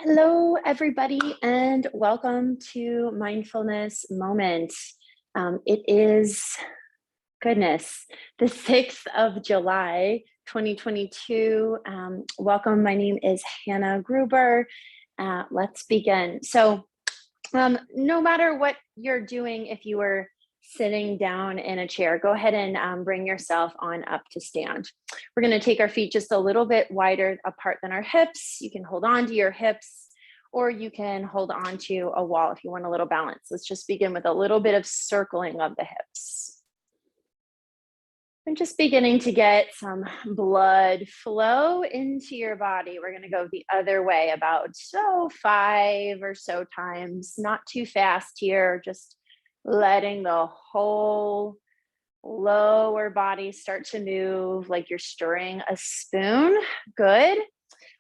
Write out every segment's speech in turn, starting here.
Hello, everybody, and welcome to Mindfulness Moment. It is, goodness, the 6th of July, 2022. Welcome. My name is Hannah Gruber. Let's begin. No matter what you're doing, if you were sitting down in a chair, go ahead and bring yourself on up to stand. We're going to take our feet just a little bit wider apart than our hips. You can hold on to your hips or you can hold on to a wall if you want a little balance. Let's just begin with a little bit of circling of the hips. And just beginning to get some blood flow into your body. We're going to go the other way about 5 or so times, not too fast here, just letting the whole lower body start to move like you're stirring a spoon. Good.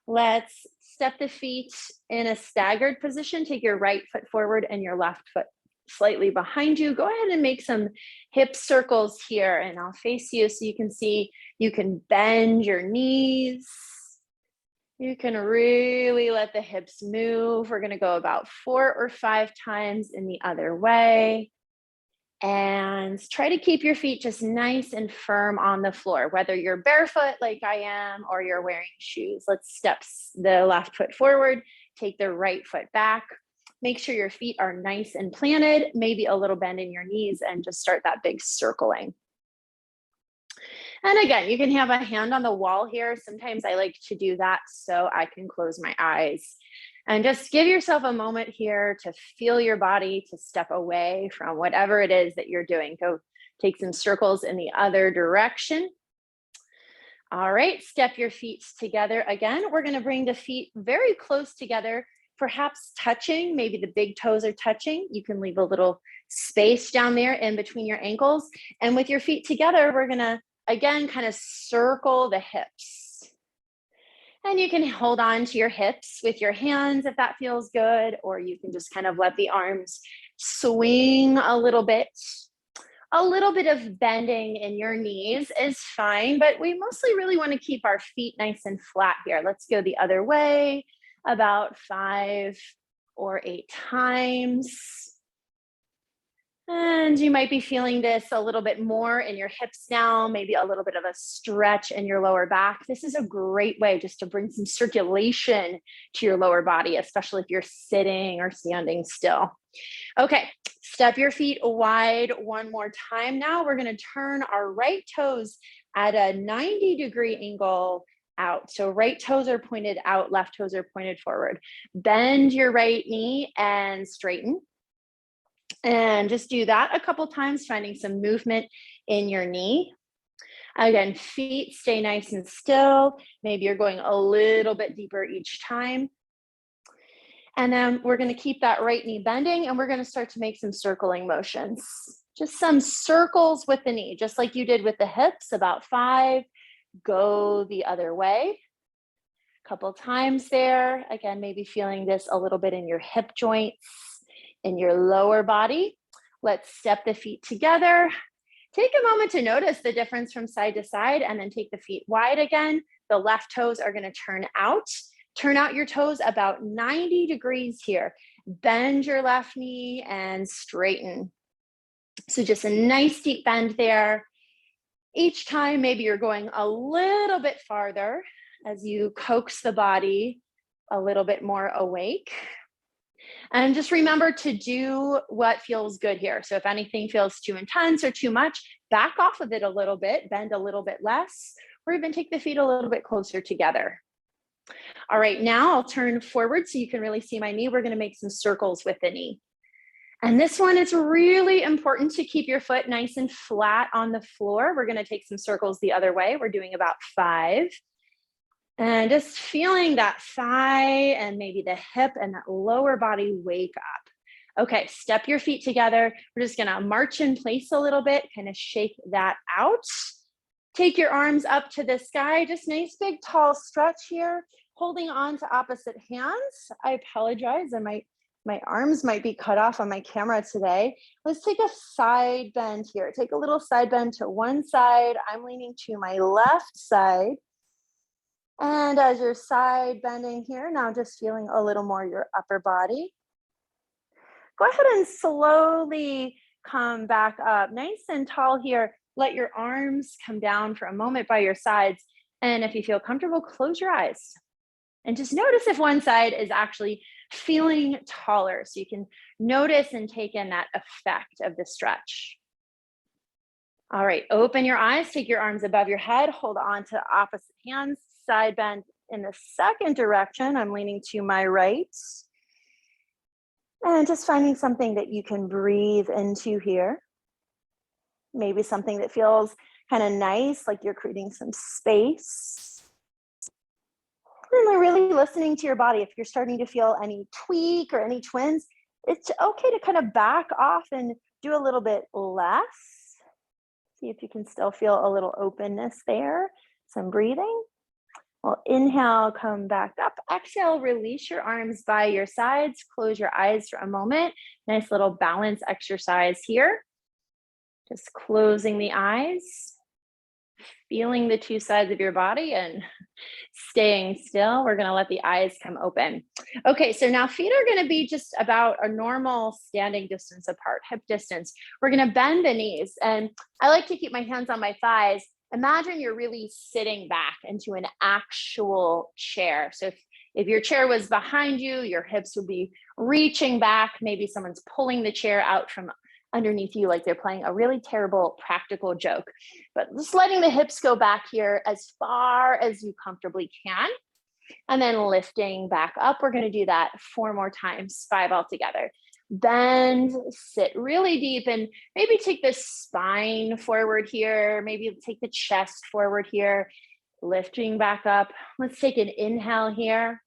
Let's step the feet in a staggered position. Take your right foot forward and your left foot slightly behind you. Go ahead and make some hip circles here, and I'll face you so you can see you can bend your knees. You can really let the hips move. We're going to go about 4 or 5 times in the other way. And try to keep your feet just nice and firm on the floor, whether you're barefoot like I am or you're wearing shoes. Let's step the left foot forward, take the right foot back. Make sure your feet are nice and planted, maybe a little bend in your knees, and just start that big circling. And again, you can have a hand on the wall here. Sometimes I like to do that so I can close my eyes. And just give yourself a moment here to feel your body, to step away from whatever it is that you're doing. Go take some circles in the other direction. All right, step your feet together again. We're going to bring the feet very close together, perhaps touching. Maybe the big toes are touching. You can leave a little space down there in between your ankles. And with your feet together, we're going to, again, kind of circle the hips. And you can hold on to your hips with your hands if that feels good, or you can just kind of let the arms swing a little bit. A little bit of bending in your knees is fine, but we mostly really want to keep our feet nice and flat here. Let's go the other way about 5 or 8 times. And you might be feeling this a little bit more in your hips now, maybe a little bit of a stretch in your lower back. This is a great way just to bring some circulation to your lower body, especially if you're sitting or standing still. Okay, step your feet wide one more time now. We're going to turn our right toes at a 90-degree angle out. So right toes are pointed out, left toes are pointed forward. Bend your right knee and straighten. And just do that a couple times, finding some movement in your knee. Again, feet stay nice and still. Maybe you're going a little bit deeper each time. And then we're going to keep that right knee bending, and we're going to start to make some circling motions. Just some circles with the knee, just like you did with the hips, about 5. Go the other way. A couple times there. Again, maybe feeling this a little bit in your hip joints, in your lower body. Let's step the feet together. Take a moment to notice the difference from side to side, and then take the feet wide again. The left toes are going to turn out. Turn out your toes about 90 degrees here. Bend your left knee and straighten. So just a nice deep bend there. Each time, maybe you're going a little bit farther as you coax the body a little bit more awake. And just remember to do what feels good here. So if anything feels too intense or too much, back off of it a little bit, bend a little bit less, or even take the feet a little bit closer together. All right, now I'll turn forward so you can really see my knee. We're going to make some circles with the knee. And this one, it's really important to keep your foot nice and flat on the floor. We're going to take some circles the other way. We're doing about 5. And just feeling that thigh and maybe the hip and that lower body wake up. Okay, step your feet together. We're just gonna march in place a little bit, kind of shake that out. Take your arms up to the sky, just nice big tall stretch here, holding on to opposite hands. I apologize, my arms might be cut off on my camera today. Let's take a side bend here. Take a little side bend to one side. I'm leaning to my left side. And as you're side bending here, now just feeling a little more your upper body. Go ahead and slowly come back up, nice and tall here. Let your arms come down for a moment by your sides. And if you feel comfortable, close your eyes. And just notice if one side is actually feeling taller. So you can notice and take in that effect of the stretch. All right, open your eyes, take your arms above your head, hold on to opposite hands, side bend in the second direction. I'm leaning to my right. And just finding something that you can breathe into here. Maybe something that feels kind of nice, like you're creating some space. And then really listening to your body. If you're starting to feel any tweak or any twins, it's okay to kind of back off and do a little bit less. See if you can still feel a little openness there. Some breathing. Well, inhale, come back up. Exhale, release your arms by your sides. Close your eyes for a moment. Nice little balance exercise here. Just closing the eyes, feeling the two sides of your body and staying still. We're going to let the eyes come open. Okay, so now feet are going to be just about a normal standing distance apart, hip distance. We're going to bend the knees. And I like to keep my hands on my thighs. Imagine you're really sitting back into an actual chair. So if your chair was behind you, your hips would be reaching back. Maybe someone's pulling the chair out from underneath you like they're playing a really terrible practical joke. But just letting the hips go back here as far as you comfortably can. And then lifting back up. We're going to do that 4 more times, 5 altogether. Bend, sit really deep, and maybe take the spine forward here. Maybe take the chest forward here. Lifting back up. Let's take an inhale here.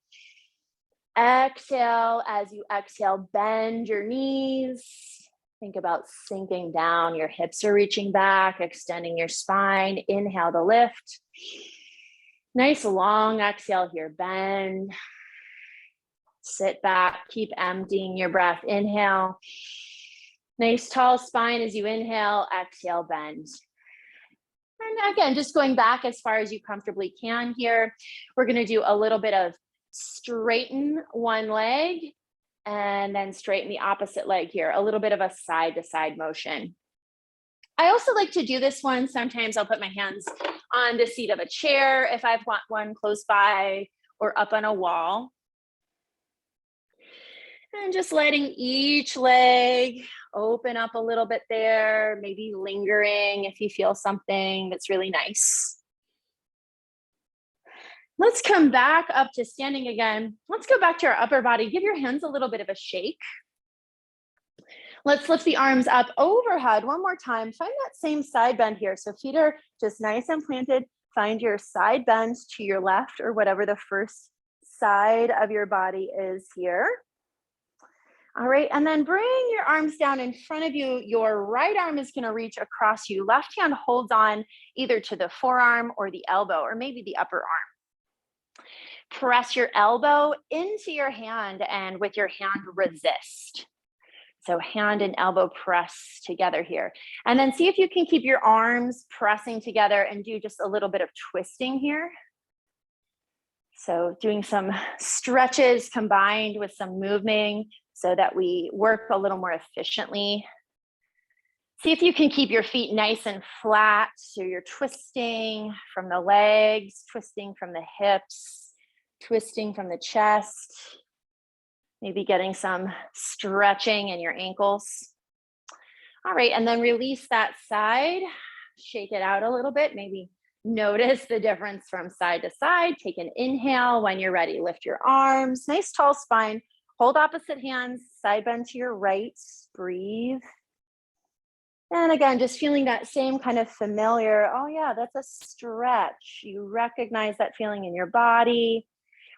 Exhale. As you exhale, bend your knees. Think about sinking down. Your hips are reaching back, extending your spine. Inhale to lift. Nice long exhale here. Bend. Sit back. Keep emptying your breath. Inhale. Nice tall spine as you inhale. Exhale, bend. And again, just going back as far as you comfortably can here. We're going to do a little bit of straighten one leg and then straighten the opposite leg here. A little bit of a side-to-side motion. I also like to do this one. Sometimes I'll put my hands on the seat of a chair if I've got one close by or up on a wall. And just letting each leg open up a little bit there, maybe lingering if you feel something that's really nice. Let's come back up to standing again. Let's go back to our upper body. Give your hands a little bit of a shake. Let's lift the arms up overhead one more time. Find that same side bend here. So feet are just nice and planted. Find your side bends to your left or whatever the first side of your body is here. All right, and then bring your arms down in front of you. Your right arm is going to reach across you. Left hand holds on either to the forearm or the elbow or maybe the upper arm. Press your elbow into your hand and with your hand resist. So hand and elbow press together here. And then see if you can keep your arms pressing together and do just a little bit of twisting here. So doing some stretches combined with some moving so that we work a little more efficiently. See if you can keep your feet nice and flat. So you're twisting from the legs, twisting from the hips, twisting from the chest, maybe getting some stretching in your ankles. All right, and then release that side, shake it out a little bit, maybe notice the difference from side to side. Take an inhale. When you're ready, lift your arms, nice tall spine. Hold opposite hands, side bend to your right, breathe. And again, just feeling that same kind of familiar, oh yeah, that's a stretch. You recognize that feeling in your body.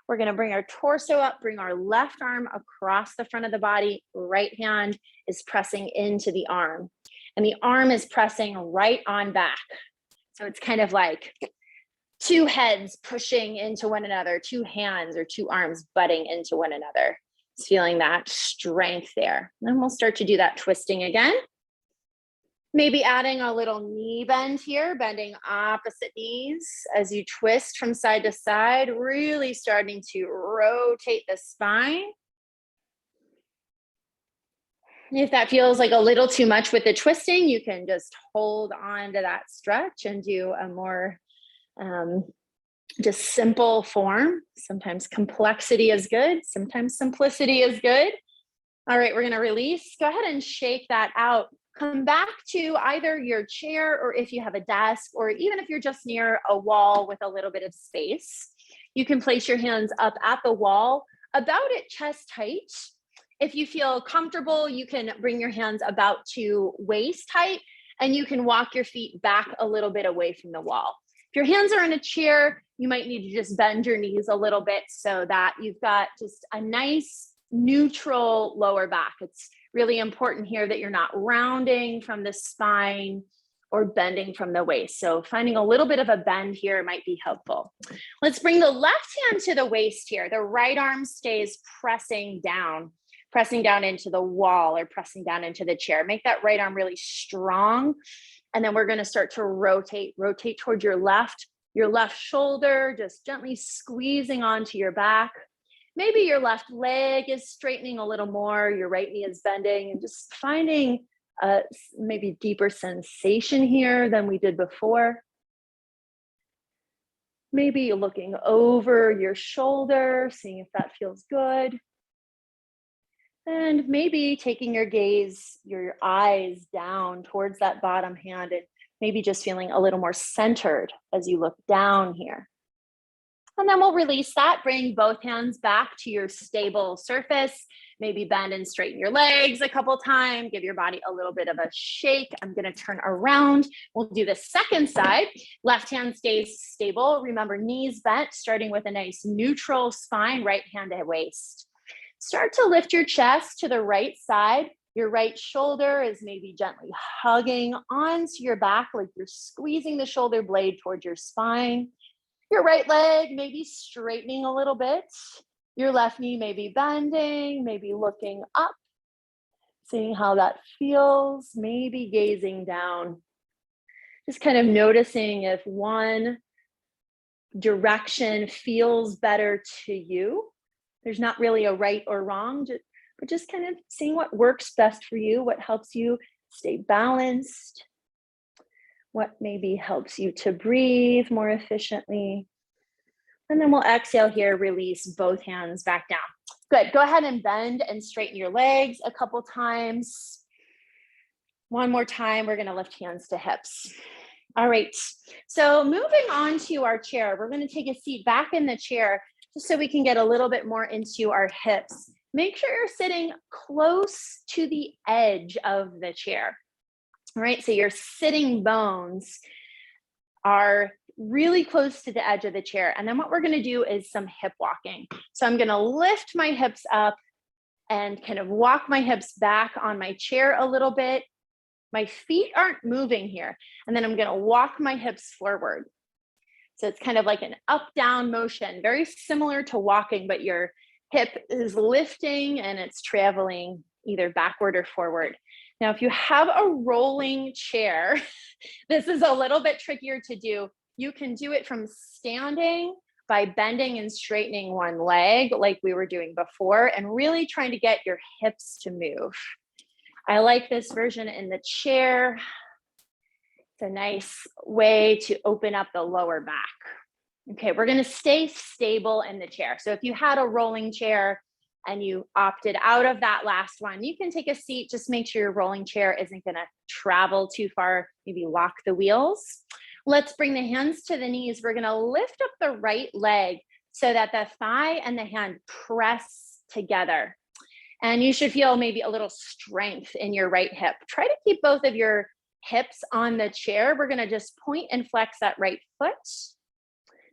We're gonna bring our torso up, bring our left arm across the front of the body. Right hand is pressing into the arm. And the arm is pressing right on back. So it's kind of like two heads pushing into one another, two hands or two arms butting into one another. It's feeling that strength there. And then we'll start to do that twisting again. Maybe adding a little knee bend here, bending opposite knees as you twist from side to side, really starting to rotate the spine. If that feels like a little too much with the twisting, you can just hold on to that stretch and do a more just simple form. Sometimes complexity is good. Sometimes simplicity is good. All right, we're going to release. Go ahead and shake that out. Come back to either your chair, or if you have a desk, or even if you're just near a wall with a little bit of space, you can place your hands up at the wall, about at chest height. If you feel comfortable, you can bring your hands about to waist height, and you can walk your feet back a little bit away from the wall. If your hands are in a chair, you might need to just bend your knees a little bit so that you've got just a nice neutral lower back. It's really important here that you're not rounding from the spine or bending from the waist. So finding a little bit of a bend here might be helpful. Let's bring the left hand to the waist here. The right arm stays pressing down into the wall or pressing down into the chair. Make that right arm really strong. And then we're going to start to rotate towards your left shoulder, just gently squeezing onto your back. Maybe your left leg is straightening a little more, your right knee is bending, and just finding a maybe deeper sensation here than we did before. Maybe looking over your shoulder, seeing if that feels good. And maybe taking your gaze, your eyes down towards that bottom hand, and maybe just feeling a little more centered as you look down here. And then we'll release that, bring both hands back to your stable surface, maybe bend and straighten your legs a couple times, give your body a little bit of a shake. I'm gonna turn around. We'll do the second side. Left hand stays stable. Remember, knees bent, starting with a nice neutral spine, right hand to waist. Start to lift your chest to the right side. Your right shoulder is maybe gently hugging onto your back, like you're squeezing the shoulder blade towards your spine. Your right leg may be straightening a little bit. Your left knee may be bending, maybe looking up, seeing how that feels, maybe gazing down. Just kind of noticing if one direction feels better to you. There's not really a right or wrong, but just kind of seeing what works best for you, what helps you stay balanced, what maybe helps you to breathe more efficiently. And then we'll exhale here, release both hands back down. Good, go ahead and bend and straighten your legs a couple times. One more time, we're gonna lift hands to hips. All right, so moving on to our chair, we're gonna take a seat back in the chair just so we can get a little bit more into our hips. Make sure you're sitting close to the edge of the chair. All right, so your sitting bones are really close to the edge of the chair. And then what we're gonna do is some hip walking. So I'm gonna lift my hips up and kind of walk my hips back on my chair a little bit. My feet aren't moving here. And then I'm gonna walk my hips forward. So it's kind of like an up-down motion, very similar to walking, but your hip is lifting and it's traveling either backward or forward. Now, if you have a rolling chair, this is a little bit trickier to do. You can do it from standing by bending and straightening one leg like we were doing before and really trying to get your hips to move. I like this version in the chair. It's a nice way to open up the lower back. Okay, we're gonna stay stable in the chair. So if you had a rolling chair and you opted out of that last one, you can take a seat, just make sure your rolling chair isn't gonna travel too far, maybe lock the wheels. Let's bring the hands to the knees. We're gonna lift up the right leg so that the thigh and the hand press together. And you should feel maybe a little strength in your right hip. Try to keep both of your hips on the chair. We're gonna just point and flex that right foot.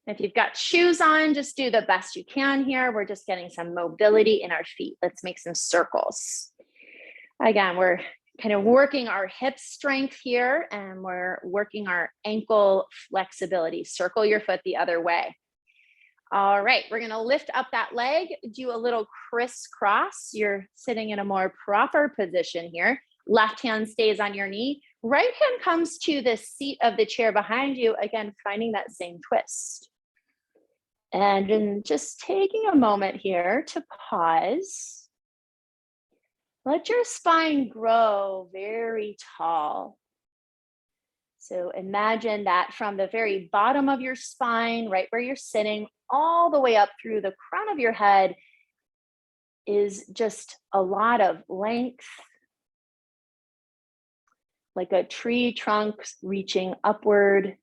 If you've got shoes on, just do the best you can here. We're just getting some mobility in our feet. Let's make some circles. Again, we're kind of working our hip strength here and we're working our ankle flexibility. Circle your foot the other way. All right, we're gonna lift up that leg, do a little crisscross. You're sitting in a more proper position here. Left hand stays on your knee. Right hand comes to the seat of the chair behind you, again, finding that same twist. And then just taking a moment here to pause. Let your spine grow very tall. So imagine that from the very bottom of your spine, right where you're sitting, all the way up through the crown of your head is just a lot of length, like a tree trunk reaching upward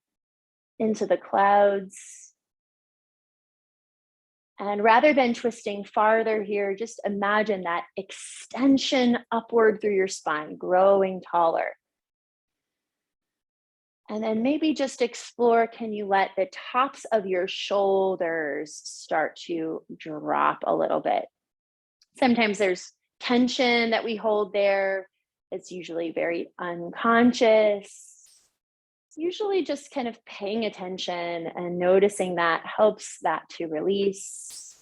into the clouds. And rather than twisting farther here, just imagine that extension upward through your spine, growing taller. And then maybe just explore, can you let the tops of your shoulders start to drop a little bit? Sometimes there's tension that we hold there. It's usually very unconscious. Usually just kind of paying attention and noticing that helps that to release.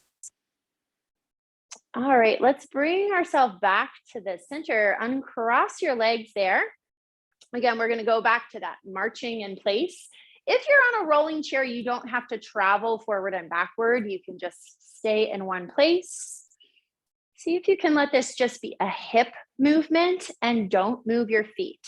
All right, let's bring ourselves back to the center. Uncross your legs there. Again, we're going to go back to that marching in place. If you're on a rolling chair, you don't have to travel forward and backward. You can just stay in one place. See if you can let this just be a hip movement and don't move your feet.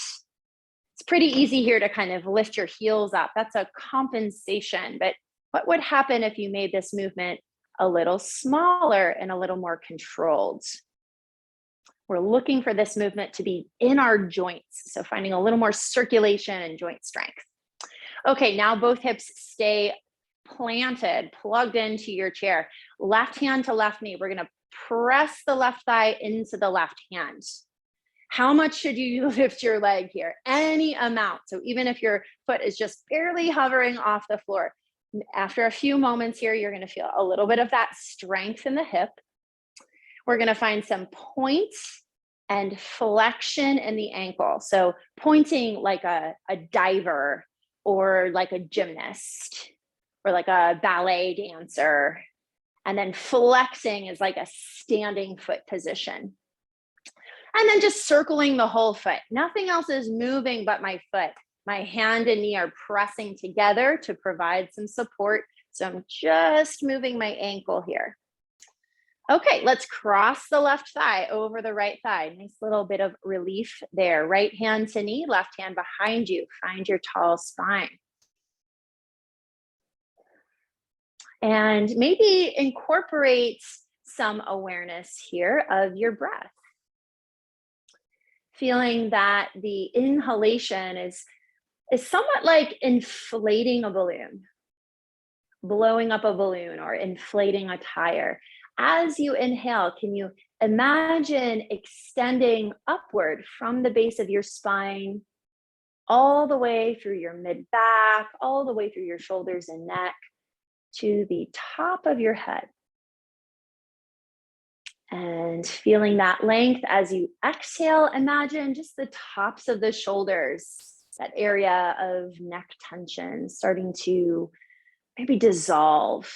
It's pretty easy here to kind of lift your heels up. That's a compensation. But what would happen if you made this movement a little smaller and a little more controlled? We're looking for this movement to be in our joints. So finding a little more circulation and joint strength. Okay, now both hips stay planted, plugged into your chair. Left hand to left knee. We're going to press the left thigh into the left hand. How much should you lift your leg here? Any amount. So even if your foot is just barely hovering off the floor, after a few moments here, you're going to feel a little bit of that strength in the hip. We're going to find some point and flexion in the ankle. So pointing like a diver or like a gymnast or like a ballet dancer. And then flexing is like a standing foot position. And then just circling the whole foot. Nothing else is moving but my foot. My hand and knee are pressing together to provide some support. So I'm just moving my ankle here. Okay, let's cross the left thigh over the right thigh. Nice little bit of relief there. Right hand to knee, left hand behind you. Find your tall spine. And maybe incorporate some awareness here of your breath. Feeling that the inhalation is somewhat like inflating a balloon, blowing up a balloon or inflating a tire. As you inhale, can you imagine extending upward from the base of your spine, all the way through your mid-back, all the way through your shoulders and neck, to the top of your head. And feeling that length as you exhale, imagine just the tops of the shoulders, that area of neck tension starting to maybe dissolve.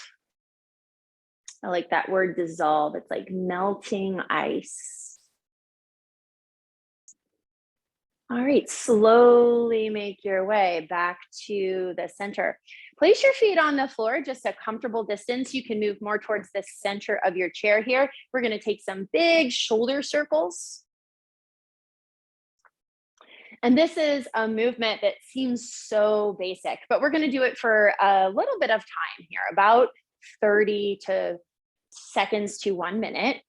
I like that word dissolve. It's like melting ice. All right, slowly make your way back to the center. Place your feet on the floor, just a comfortable distance. You can move more towards the center of your chair here. We're going to take some big shoulder circles. And this is a movement that seems so basic, but we're going to do it for a little bit of time here, about 30 seconds to 1 minute.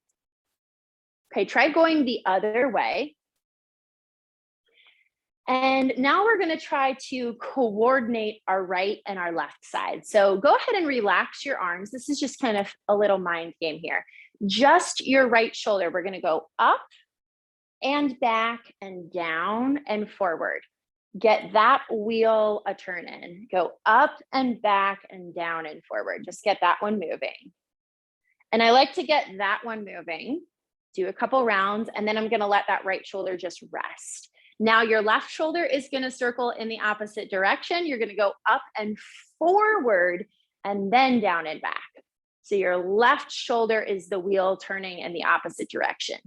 Okay, try going the other way. And now we're going to try to coordinate our right and our left side. So go ahead and relax your arms. This is just kind of a little mind game here. Just your right shoulder. We're going to go up and back and down and forward. Get that wheel a turn in. Go up and back and down and forward. Just get that one moving. And I like to get that one moving. Do a couple rounds, and then I'm going to let that right shoulder just rest. Now your left shoulder is going to circle in the opposite direction. You're going to go up and forward and then down and back. So your left shoulder is the wheel turning in the opposite direction.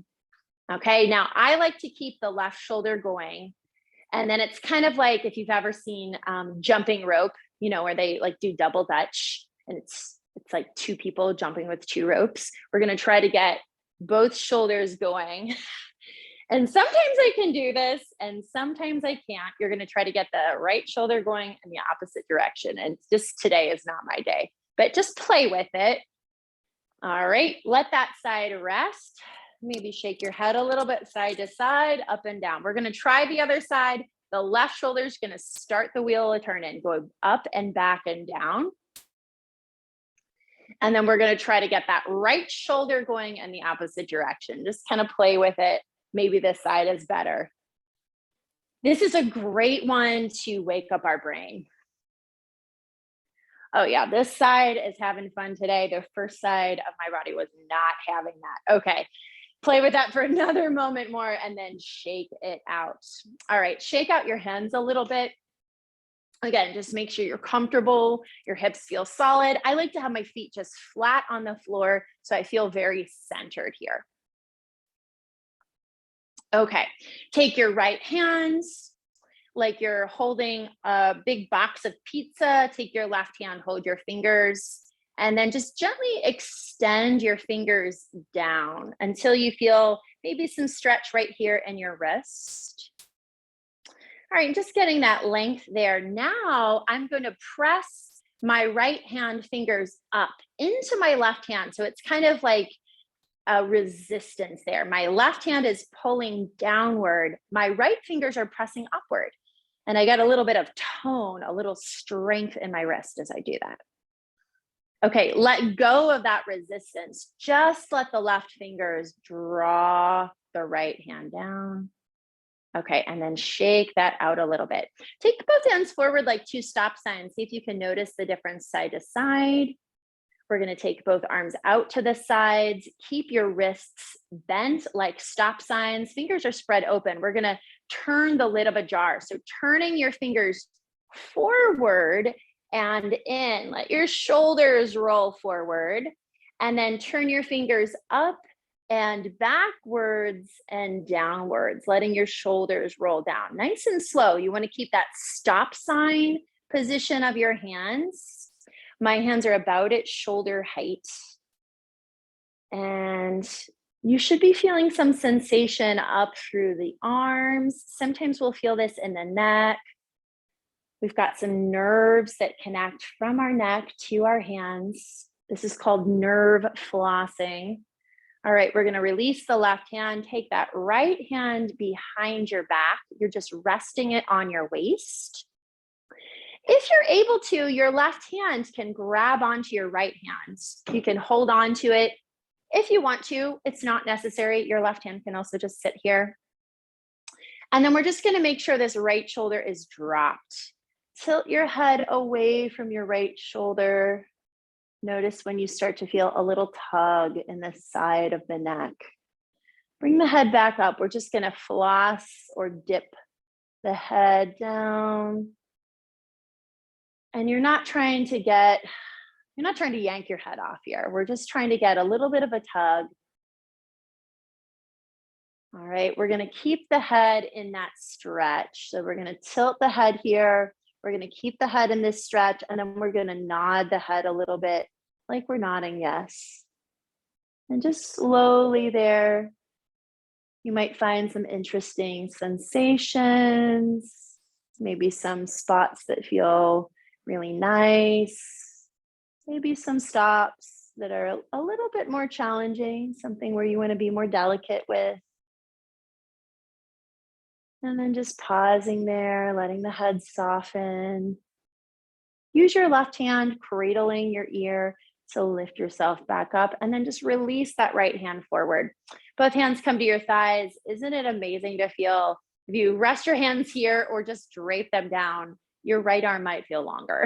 Okay, now I like to keep the left shoulder going And then it's kind of like if you've ever seen jumping rope, you know, where they like do double dutch, and it's like two people jumping with two ropes. We're going to try to get both shoulders going. And sometimes I can do this and sometimes I can't. You're going to try to get the right shoulder going in the opposite direction. And just today is not my day, but just play with it. All right, let that side rest. Maybe shake your head a little bit side to side, up and down. We're going to try the other side. The left shoulder is going to start the wheel of turn in, go up and back and down. And then we're going to try to get that right shoulder going in the opposite direction. Just kind of play with it. Maybe this side is better. This is a great one to wake up our brain. Oh yeah, this side is having fun today. The first side of my body was not having that. Okay, play with that for another moment more and then shake it out. All right, shake out your hands a little bit. Again, just make sure you're comfortable, your hips feel solid. I like to have my feet just flat on the floor so I feel very centered here. Okay, take your right hands like you're holding a big box of pizza. Take your left hand, hold your fingers, and then just gently extend your fingers down until you feel maybe some stretch right here in your wrist. All right, just getting that length there. Now I'm going to press my right hand fingers up into my left hand. So it's kind of like a resistance there. My left hand is pulling downward. My right fingers are pressing upward. And I get a little bit of tone, a little strength in my wrist as I do that. Okay, let go of that resistance. Just let the left fingers draw the right hand down. Okay, and then shake that out a little bit. Take both hands forward like two stop signs. See if you can notice the difference side to side. We're going to take both arms out to the sides. Keep your wrists bent like stop signs. Fingers are spread open. We're going to turn the lid of a jar. So turning your fingers forward and in. Let your shoulders roll forward. And then turn your fingers up and backwards and downwards, letting your shoulders roll down. Nice and slow. You want to keep that stop sign position of your hands. My hands are about at shoulder height. And you should be feeling some sensation up through the arms. Sometimes we'll feel this in the neck. We've got some nerves that connect from our neck to our hands. This is called nerve flossing. All right, we're going to release the left hand. Take that right hand behind your back. You're just resting it on your waist. If you're able to, your left hand can grab onto your right hand. You can hold on to it. If you want to, it's not necessary. Your left hand can also just sit here. And then we're just going to make sure this right shoulder is dropped. Tilt your head away from your right shoulder. Notice when you start to feel a little tug in the side of the neck. Bring the head back up. We're just going to floss or dip the head down. And you're not trying to yank your head off here. We're just trying to get a little bit of a tug. All right, we're going to keep the head in that stretch. So we're going to tilt the head here. We're going to keep the head in this stretch, and then we're going to nod the head a little bit like we're nodding yes. And just slowly there, you might find some interesting sensations, maybe some spots that feel really nice, maybe some stops that are a little bit more challenging, something where you want to be more delicate with. And then just pausing there, letting the head soften. Use your left hand cradling your ear to lift yourself back up, and then just release that right hand forward. Both hands come to your thighs. Isn't it amazing to feel, if you rest your hands here or just drape them down, your right arm might feel longer.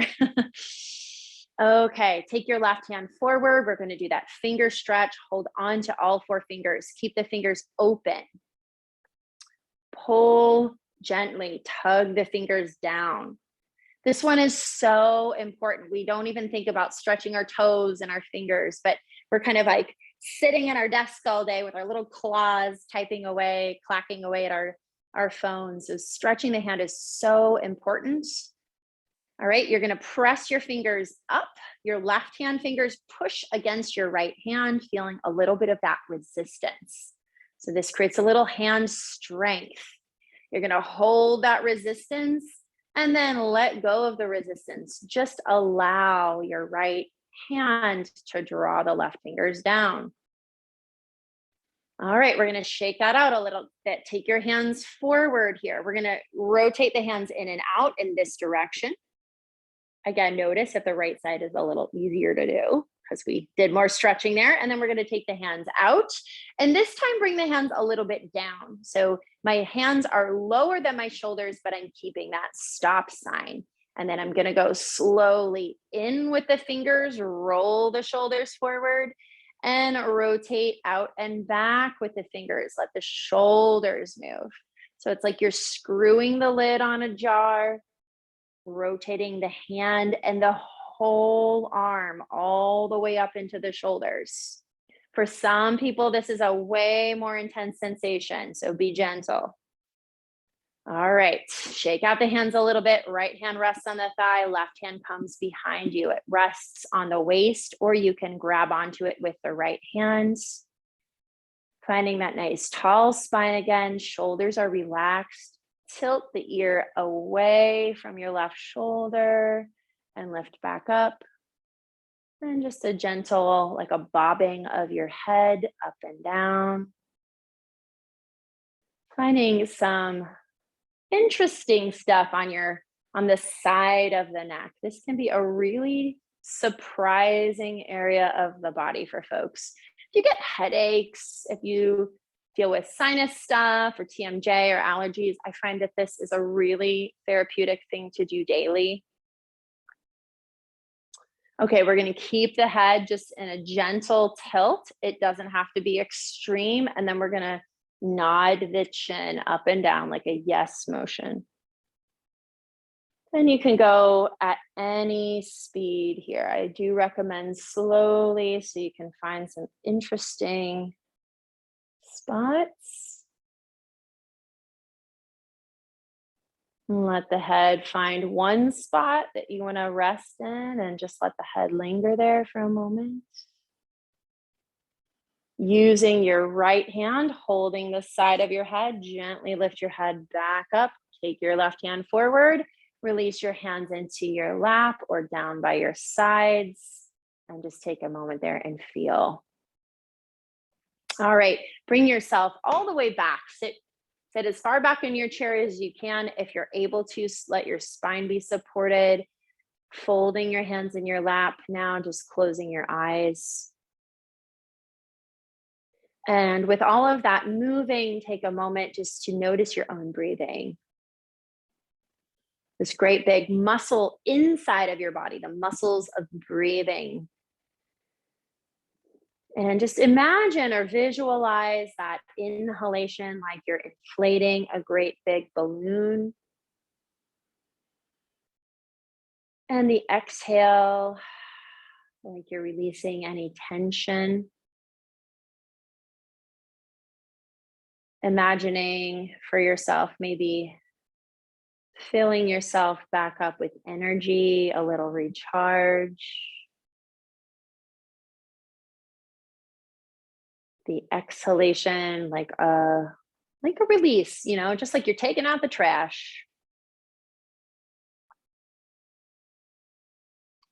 Okay, take your left hand forward. We're going to do that finger stretch. Hold on to all four fingers. Keep the fingers open. Pull gently, tug the fingers down. This one is so important. We don't even think about stretching our toes and our fingers, but we're kind of like sitting at our desk all day with our little claws, typing away, clacking away at our our phones. So stretching the hand is so important. All right, you're going to press your fingers up. Your left hand fingers push against your right hand, feeling a little bit of that resistance. So this creates a little hand strength. You're going to hold that resistance and then let go of the resistance. Just allow your right hand to draw the left fingers down. All right, we're going to shake that out a little bit. Take your hands forward here. We're going to rotate the hands in and out in this direction. Again, notice if the right side is a little easier to do because we did more stretching there. And then we're going to take the hands out. And this time, bring the hands a little bit down. So my hands are lower than my shoulders, but I'm keeping that stop sign. And then I'm going to go slowly in with the fingers, roll the shoulders forward, and rotate out and back with the fingers. Let the shoulders move. So it's like you're screwing the lid on a jar, rotating the hand and the whole arm all the way up into the shoulders. For some people, this is a way more intense sensation, so be gentle. All right, shake out the hands a little bit. Right hand rests on the thigh, left hand comes behind you. It rests on the waist, or you can grab onto it with the right hand. Finding that nice tall spine again, shoulders are relaxed. Tilt the ear away from your left shoulder and lift back up. And just a gentle, like a bobbing of your head up and down. Finding some interesting stuff on the side of the neck. This can be a really surprising area of the body for folks. If you get headaches, if you deal with sinus stuff or TMJ or allergies, I find that this is a really therapeutic thing to do daily. Okay, we're going to keep the head just in a gentle tilt. It doesn't have to be extreme. And then we're going to nod the chin up and down like a yes motion. Then you can go at any speed here. I do recommend slowly so you can find some interesting spots. Let the head find one spot that you want to rest in and just let the head linger there for a moment. Using your right hand, holding the side of your head, gently lift your head back up. Take your left hand forward, release your hands into your lap or down by your sides, and just take a moment there and feel. All right, bring yourself all the way back. Sit as far back in your chair as you can. If you're able to, let your spine be supported. Folding your hands in your lap now, just closing your eyes. And with all of that moving, take a moment just to notice your own breathing. This great big muscle inside of your body, the muscles of breathing. And just imagine or visualize that inhalation like you're inflating a great big balloon. And the exhale, like you're releasing any tension. Imagining for yourself, maybe filling yourself back up with energy, a little recharge. The exhalation, like a release, just like you're taking out the trash.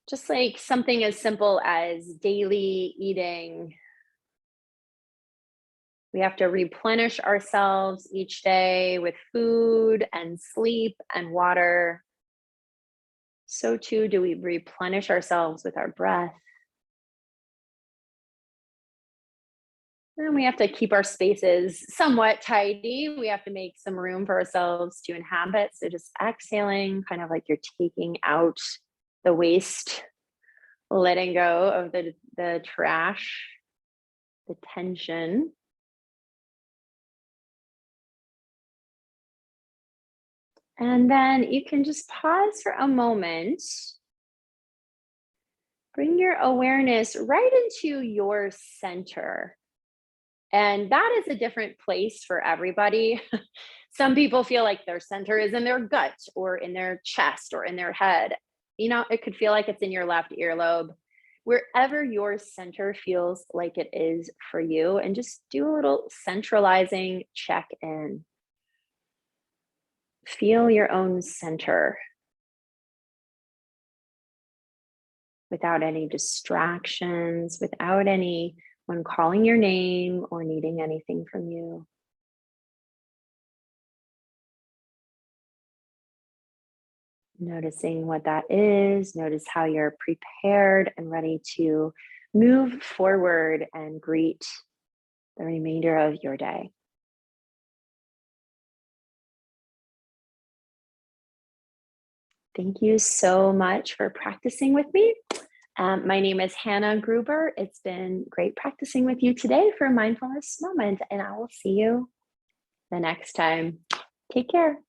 Just like something as simple as daily eating. We have to replenish ourselves each day with food and sleep and water. So too do we replenish ourselves with our breath. And we have to keep our spaces somewhat tidy. We have to make some room for ourselves to inhabit. So just exhaling, kind of like you're taking out the waste, letting go of the trash, the tension. And then you can just pause for a moment. Bring your awareness right into your center. And that is a different place for everybody. Some people feel like their center is in their gut or in their chest or in their head. It could feel like it's in your left earlobe, wherever your center feels like it is for you. And just do a little centralizing check in. Feel your own center without any distractions, without anyone calling your name or needing anything from you. Noticing what that is, notice how you're prepared and ready to move forward and greet the remainder of your day. Thank you so much for practicing with me. My name is Hannah Gruber. It's been great practicing with you today for a mindfulness moment, and I will see you the next time. Take care.